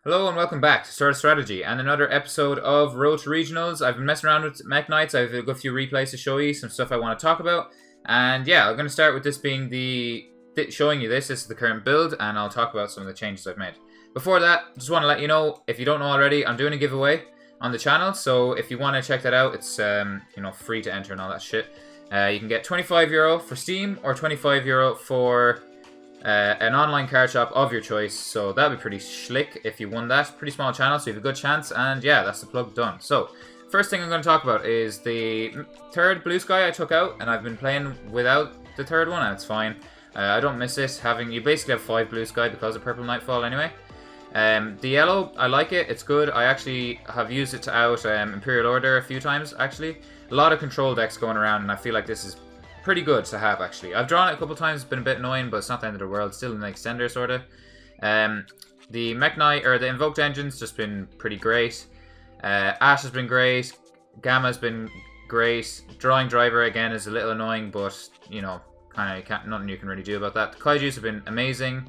Hello and welcome back to Sorta Strategy and another episode of Road to Regionals. I've been messing around with Mech Knights. I have a good few replays to show you, some stuff I want to talk about. And yeah, I'm going to start with this being showing you this. This is the current build, and I'll talk about some of the changes I've made. Before that, just want to let you know, if you don't know already, I'm doing a giveaway on the channel. So if you want to check that out, it's free to enter and all that shit. You can get €25 for Steam or €25 for an online card shop of your choice, so that'd be pretty slick if you won that. Pretty small channel, so you have a good chance, and yeah, that's the plug done. So, first thing I'm going to talk about is the third blue sky I took out, and I've been playing without the third one, and it's fine. I don't miss it. You basically have 5 blue sky because of Purple Nightfall anyway. The yellow, I like it, it's good. I actually have used it to out Imperial Order a few times, actually. A lot of control decks going around, and I feel like this is pretty good to have, actually. I've drawn it a couple times, it's been a bit annoying, but it's not the end of the world. Still an extender, sort of. The Mech Knight, or the Invoked engine's just been pretty great. Ash has been great. Gamma's been great. Drawing Driver, again, is a little annoying, but, you know, nothing you can really do about that. The Kaijus have been amazing.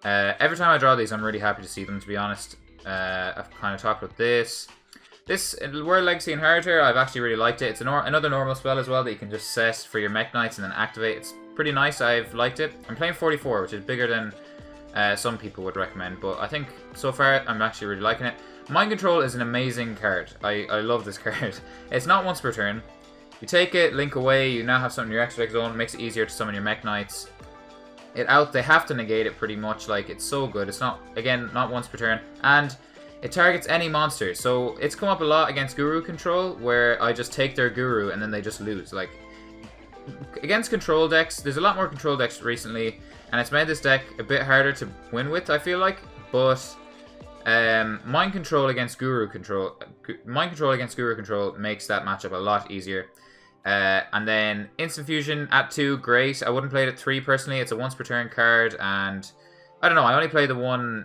Every time I draw these, I'm really happy to see them, to be honest. I've kind of talked about this. This World Legacy Inheritor, I've actually really liked it. It's another normal spell as well that you can just set for your Mech Knights and then activate. It's pretty nice, I've liked it. I'm playing 44, which is bigger than some people would recommend, but I think so far I'm actually really liking it. Mind Control is an amazing card. I love this card. It's not once per turn. You take it, link away, you now have something in your extra deck zone, makes it easier to summon your Mech Knights. They have to negate it pretty much, like, it's so good. It's not, again, not once per turn, and it targets any monster, so it's come up a lot against Guru control, where I just take their Guru and then they just lose. Like, against control decks, there's a lot more control decks recently, and it's made this deck a bit harder to win with, I feel like. But Mind Control against Guru control makes that matchup a lot easier. And then Instant Fusion at 2, great. I wouldn't play it at 3 personally. It's a once per turn card, and I don't know, I only play the one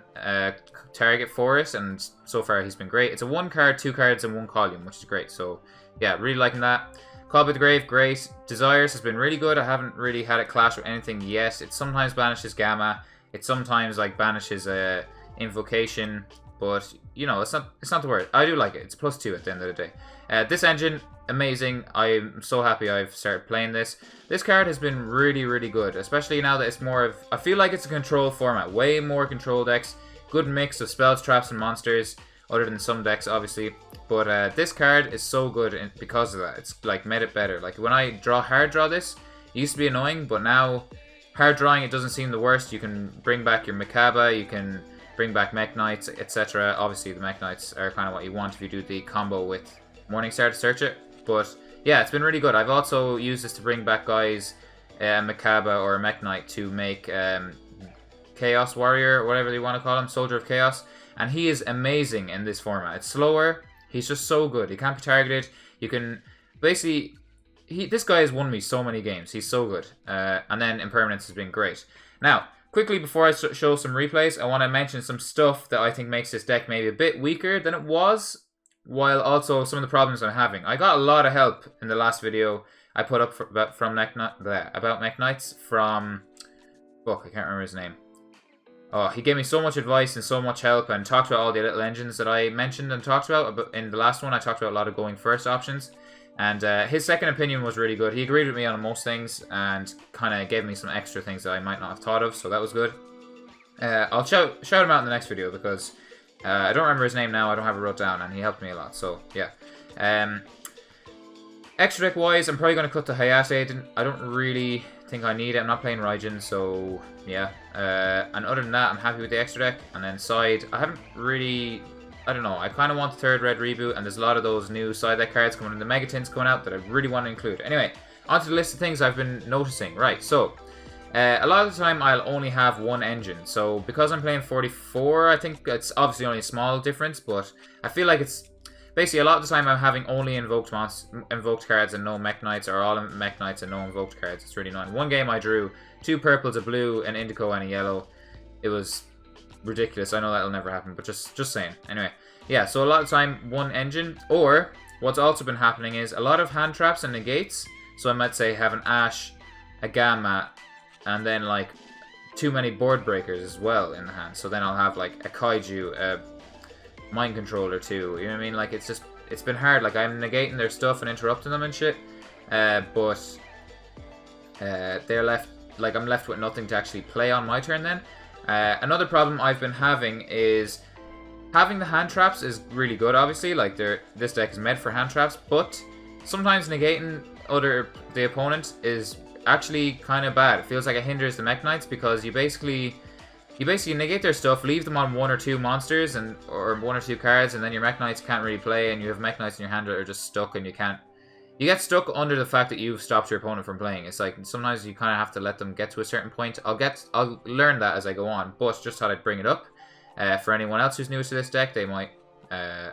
target for it, and so far he's been great. It's a 1 card, 2 cards, and 1 column, which is great. So, yeah, really liking that. Call with the Grave, great. Desires has been really good. I haven't really had it clash with anything yet. It sometimes banishes Gamma. It sometimes, like, banishes Invocation. But, you know, it's not the word. I do like it. It's a +2 at the end of the day. This engine, amazing. I'm so happy I've started playing this. This card has been really, really good, especially now that it's more of... I feel like it's a control format. Way more control decks. Good mix of spells, traps, and monsters, other than some decks, obviously. But this card is so good because of that. It's, like, made it better. Like, when I hard draw this, it used to be annoying, but now, hard drawing, it doesn't seem the worst. You can bring back your Makaba, you can bring back Mech Knights, etc. Obviously, the Mech Knights are kind of what you want if you do the combo with Morningstar to search it. But yeah, it's been really good. I've also used this to bring back guys, Makaba or Mech Knight, to make Chaos Warrior, or whatever you want to call him, Soldier of Chaos. And he is amazing in this format. It's slower. He's just so good. He can't be targeted. You can basically... This guy has won me so many games. He's so good. And then Impermanence has been great. Now, quickly, before I show some replays, I want to mention some stuff that I think makes this deck maybe a bit weaker than it was, while also some of the problems I'm having. I got a lot of help in the last video I put up about Mech Knights from... Fuck, I can't remember his name. Oh, he gave me so much advice and so much help, and talked about all the little engines that I mentioned and talked about. In the last one, I talked about a lot of going first options. And his second opinion was really good. He agreed with me on most things and kind of gave me some extra things that I might not have thought of, so that was good. I'll shout him out in the next video because I don't remember his name now, I don't have it wrote down, and he helped me a lot, so yeah. Extra deck wise, I'm probably going to cut the Hayate. I don't really think I need it. I'm not playing Raijin, so yeah. And other than that, I'm happy with the extra deck. And then side, I haven't really... I don't know, I kind of want the third red reboot, and there's a lot of those new side deck cards coming in, the Megatins coming out, that I really want to include. Anyway, onto the list of things I've been noticing. Right, so, a lot of the time I'll only have one engine. So, because I'm playing 44, I think it's obviously only a small difference, but I feel like it's... Basically, a lot of the time I'm having only invoked cards and no Mech Knights, or all Mech Knights and no invoked cards. It's really annoying. One game I drew 2 purples, a blue, an indigo, and a yellow. It was ridiculous. I know that'll never happen, but just saying. Anyway, yeah, so a lot of the time one engine, or what's also been happening is a lot of hand traps and negates. So I might say have an Ash, a Gamma, and then like too many board breakers as well in the hand. So then I'll have like a Kaiju, mind controller too. You know what I mean? Like it's been hard. Like I'm negating their stuff and interrupting them and shit. But they're left. Like I'm left with nothing to actually play on my turn then. Another problem I've been having is having the hand traps is really good. Obviously, like this deck is made for hand traps, but sometimes negating the opponent is actually kind of bad. It feels like it hinders the Mech Knights because you basically negate their stuff, leave them on 1 or 2 monsters or 1 or 2 cards, and then your Mech Knights can't really play, and you have Mech Knights in your hand that are just stuck, and you get stuck under the fact that you've stopped your opponent from playing. It's like sometimes you kind of have to let them get to a certain point. I'll learn that as I go on, but just thought I'd bring it up. For anyone else who's new to this deck, they might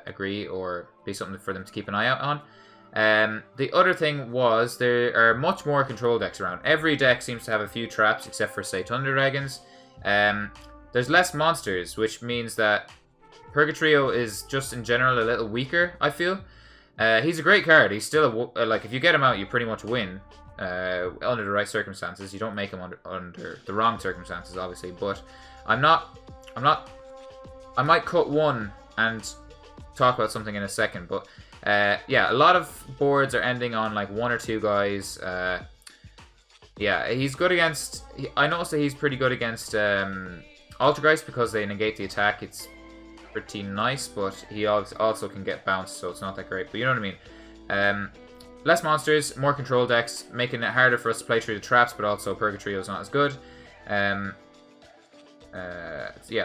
agree or be something for them to keep an eye out on. The other thing was there are much more control decks around. Every deck seems to have a few traps except for, say, Thunder Dragons. There's less monsters, which means that Purgatrio is just in general a little weaker, I feel. He's a great card. He's still like, if you get him out, you pretty much win under the right circumstances. You don't make him under the wrong circumstances, obviously. But I might cut one and talk about something in a second. But yeah, a lot of boards are ending on like 1 or 2 guys. Yeah, he's good against. I noticed that he's pretty good against Altergeist because they negate the attack. It's pretty nice, but he also can get bounced, so it's not that great. But you know what I mean. Less monsters, more control decks, making it harder for us to play through the traps, but also Purgatrio is not as good. Yeah,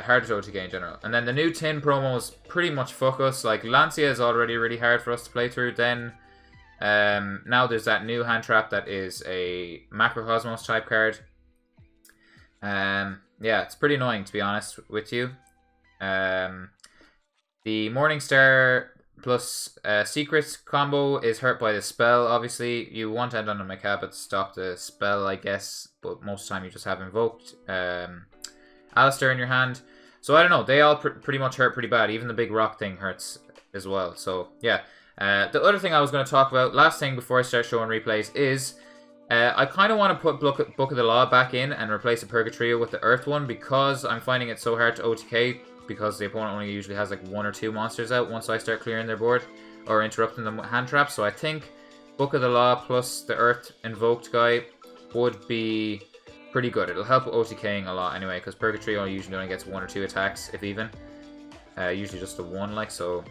harder to OTK in general. And then the new tin promos pretty much fuck us. Like Lancia is already really hard for us to play through. Then now there's that new hand trap that is a Macrocosmos type card. Yeah, it's pretty annoying to be honest with you. The Morningstar plus Secrets combo is hurt by the spell, obviously. You want to end on a Macabot to stop the spell, I guess, but most of the time you just have invoked Alistair in your hand. So I don't know, they all pretty much hurt pretty bad. Even the big rock thing hurts as well. So yeah. The other thing I was going to talk about, last thing before I start showing replays, is I kind of want to put Book of the Law back in and replace the Purgatrio with the Earth one because I'm finding it so hard to OTK because the opponent only usually has like 1 or 2 monsters out once I start clearing their board or interrupting them with hand traps. So I think Book of the Law plus the Earth invoked guy would be pretty good. It'll help with OTKing a lot anyway because Purgatrio usually only gets 1 or 2 attacks, if even. Usually just the 1, like, so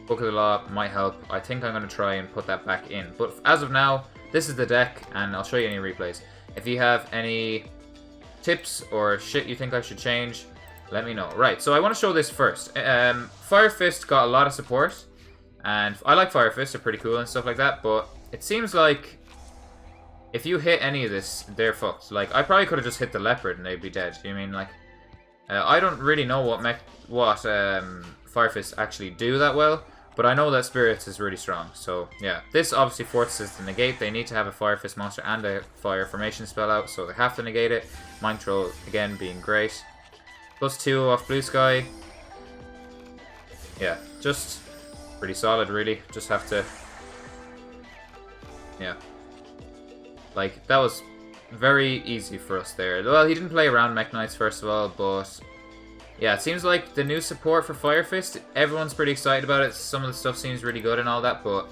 Book of the Law might help. I think I'm going to try and put that back in. But as of now, this is the deck, and I'll show you any replays. If you have any tips or shit you think I should change, let me know. Right, so I want to show this first. Fire Fist got a lot of support, and I like Fire Fist, they're pretty cool and stuff like that, but it seems like if you hit any of this, they're fucked. Like, I probably could have just hit the Leopard and they'd be dead. You know what I mean? Like, I don't really know what Fire Fist actually do that well, but I know that Spirits is really strong. So, yeah. This obviously forces the negate. They need to have a Fire Fist monster and a Fire Formation spell out, so they have to negate it. Mind Control, again, being great. +2 off Blue Sky. Yeah, just pretty solid, really. Just have to... Yeah. Like, that was very easy for us there. Well, he didn't play around Mech Knights, first of all, but... Yeah, it seems like the new support for Fire Fist, everyone's pretty excited about it. Some of the stuff seems really good and all that, but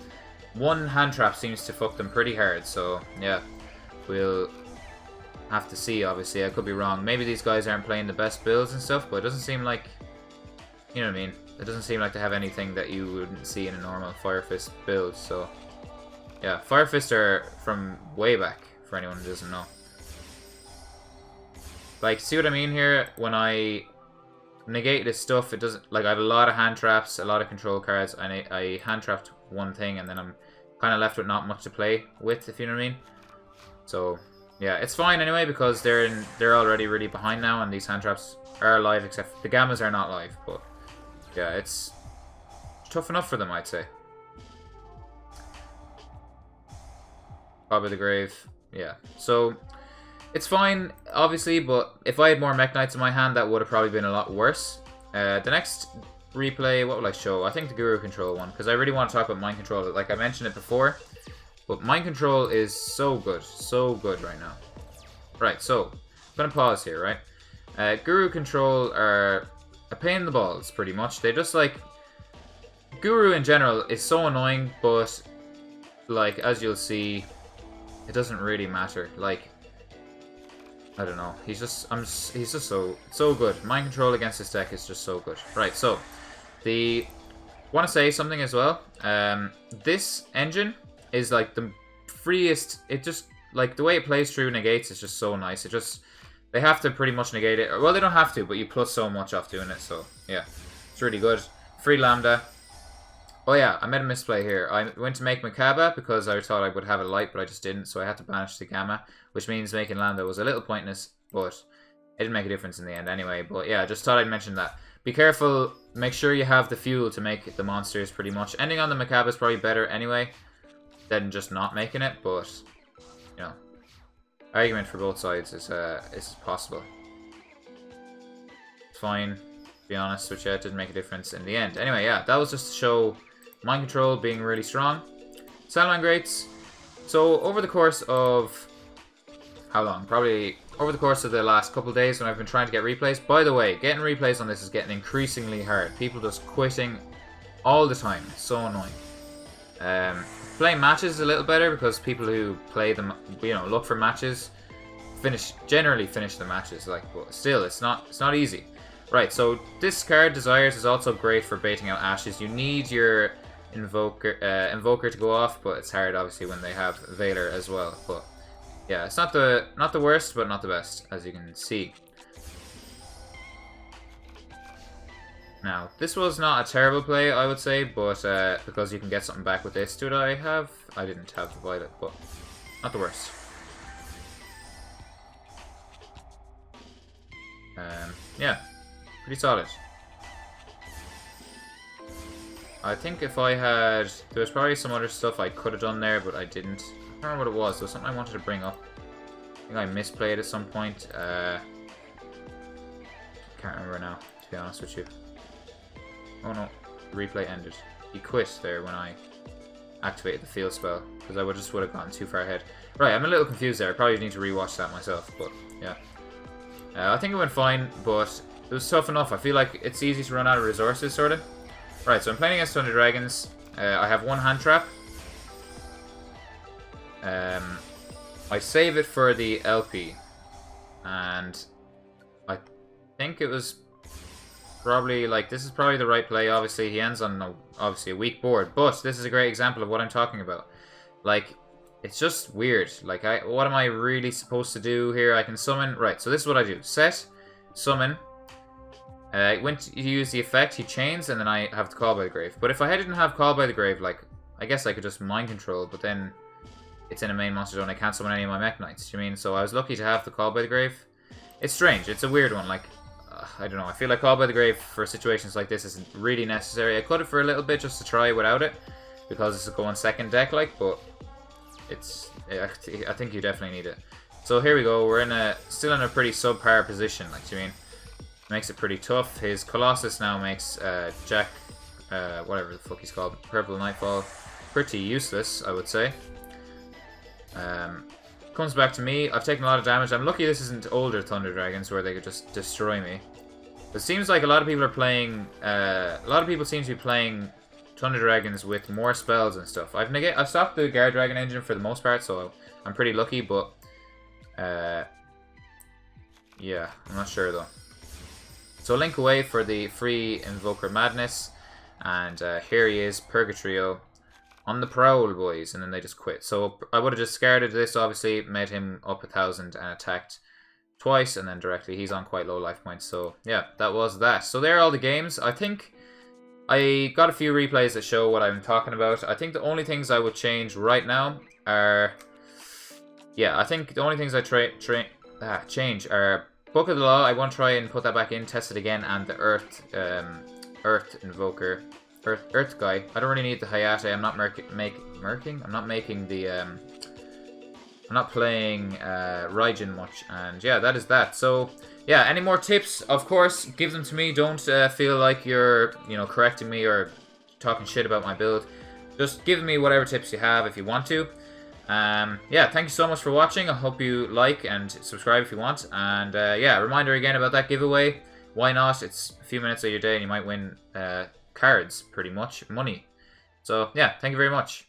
one hand trap seems to fuck them pretty hard. So, yeah, we'll have to see, obviously. I could be wrong. Maybe these guys aren't playing the best builds and stuff, but it doesn't seem like, you know what I mean? It doesn't seem like they have anything that you wouldn't see in a normal Fire Fist build. So, yeah, Fire Fist are from way back, for anyone who doesn't know. Like, see what I mean here? When I negate this stuff, it doesn't, like, I have a lot of hand traps, a lot of control cards, and I hand trapped one thing, and then I'm kind of left with not much to play with, if you know what I mean. So yeah, it's fine anyway because they're already really behind now, and these hand traps are live, except the Gammas are not live. But yeah, it's tough enough for them, I'd say. Bob of the Grave, yeah. So it's fine, obviously, but if I had more Mech Knights in my hand, that would have probably been a lot worse. The next replay, what will I show? I think the Guru Control one, because I really want to talk about Mind Control. Like I mentioned it before, but Mind Control is so good right now. Right, so I'm gonna pause here, right? Guru Control are a pain in the balls, pretty much. They just like Guru in general is so annoying, but like as you'll see, it doesn't really matter. Like I don't know. He's just so good. Mind control against this deck is just so good. Right, so want to say something as well. This engine is like the freest. It just like the way it plays through negates is just so nice. They have to pretty much negate it. Well, they don't have to, but you plus so much off doing it. So yeah, it's really good. Free Lambda. Oh yeah, I made a misplay here. I went to make Makaba because I thought I would have a light, but I just didn't, so I had to banish the Gamma, which means making Lambda was a little pointless, but it didn't make a difference in the end anyway. But yeah, just thought I'd mention that. Be careful, make sure you have the fuel to make the monsters pretty much. Ending on the Makaba is probably better anyway than just not making it, but, you know, argument for both sides is possible. It's fine, to be honest with you, it didn't make a difference in the end. Anyway, yeah, that was just to show mind control being really strong. Salamang Greats. So over the course of how long? Probably over the course of the last couple of days when I've been trying to get replays. By the way, getting replays on this is getting increasingly hard. People just quitting all the time. It's so annoying. Playing matches is a little better because people who play them, you know, look for matches, generally finish the matches. Like, but still, it's not easy. Right. So this card, Desires, is also great for baiting out Ashes. You need your invoker to go off, but it's hard obviously when they have Veiler as well. But yeah, it's not the worst, but not the best, as you can see. Now, this was not a terrible play, I would say, but because you can get something back with this. Did I have? I didn't have the Violet, but not the worst. Yeah, pretty solid. I think if I had... There was probably some other stuff I could have done there, but I didn't. I don't remember what it was. There was something I wanted to bring up. I think I misplayed at some point. Can't remember now, to be honest with you. Oh no, the replay ended. He quit there when I activated the field spell, because I would have gotten too far ahead. Right, I'm a little confused there. I probably need to rewatch that myself, but yeah. I think it went fine, but it was tough enough. I feel like it's easy to run out of resources, sort of. Right, so I'm playing against Thunder Dragons. I have one hand trap. I save it for the LP, and I think it was probably like this is probably the right play. Obviously, he ends on obviously a weak board, but this is a great example of what I'm talking about. Like, it's just weird. Like, what am I really supposed to do here? I can summon. Right, so this is what I do: set, summon. When you use the effect, he chains, and then I have to Call by the Grave. But if I didn't have Call by the Grave, like, I guess I could just mind control, but then it's in a main monster zone. I can't summon any of my Mech Knights. You mean? So I was lucky to have the Call by the Grave. It's strange. It's a weird one. Like, I don't know. I feel like Call by the Grave for situations like this isn't really necessary. I could have for a little bit just to try without it, because it's a go on second deck, like, but it's. I think you definitely need it. So here we go. We're still in a pretty subpar position. Like, do you mean? Makes it pretty tough. His Colossus now makes Jack, whatever the fuck he's called, Purple Nightfall, pretty useless, I would say. Comes back to me. I've taken a lot of damage. I'm lucky this isn't older Thunder Dragons where they could just destroy me. It seems like a lot of people are playing. A lot of people seem to be playing Thunder Dragons with more spells and stuff. I've stopped the Guard Dragon engine for the most part, so I'm pretty lucky. But yeah, I'm not sure though. So link away for the free Invoker Madness, and here he is, Purgatrio, on the prowl, boys, and then they just quit. So I would have discarded this, obviously, made him up 1,000 and attacked twice, and then directly he's on quite low life points. So yeah, that was that. So there are all the games. I think I got a few replays that show what I'm talking about. I think the only things I would change right now are... Yeah, I think the only things I change are... Book of the Law. I want to try and put that back in, test it again, and the Earth Invoker, Earth guy. I don't really need the Hayate. I'm not merking. I'm not making the. I'm not playing Raijin much, and yeah, that is that. So yeah, any more tips? Of course, give them to me. Don't feel like you're correcting me or talking shit about my build. Just give me whatever tips you have if you want to. Yeah, thank you so much for watching. I hope you like and subscribe if you want. And yeah, reminder again about that giveaway. Why not? It's a few minutes of your day and you might win a cards, pretty much. Money. So, yeah, thank you very much.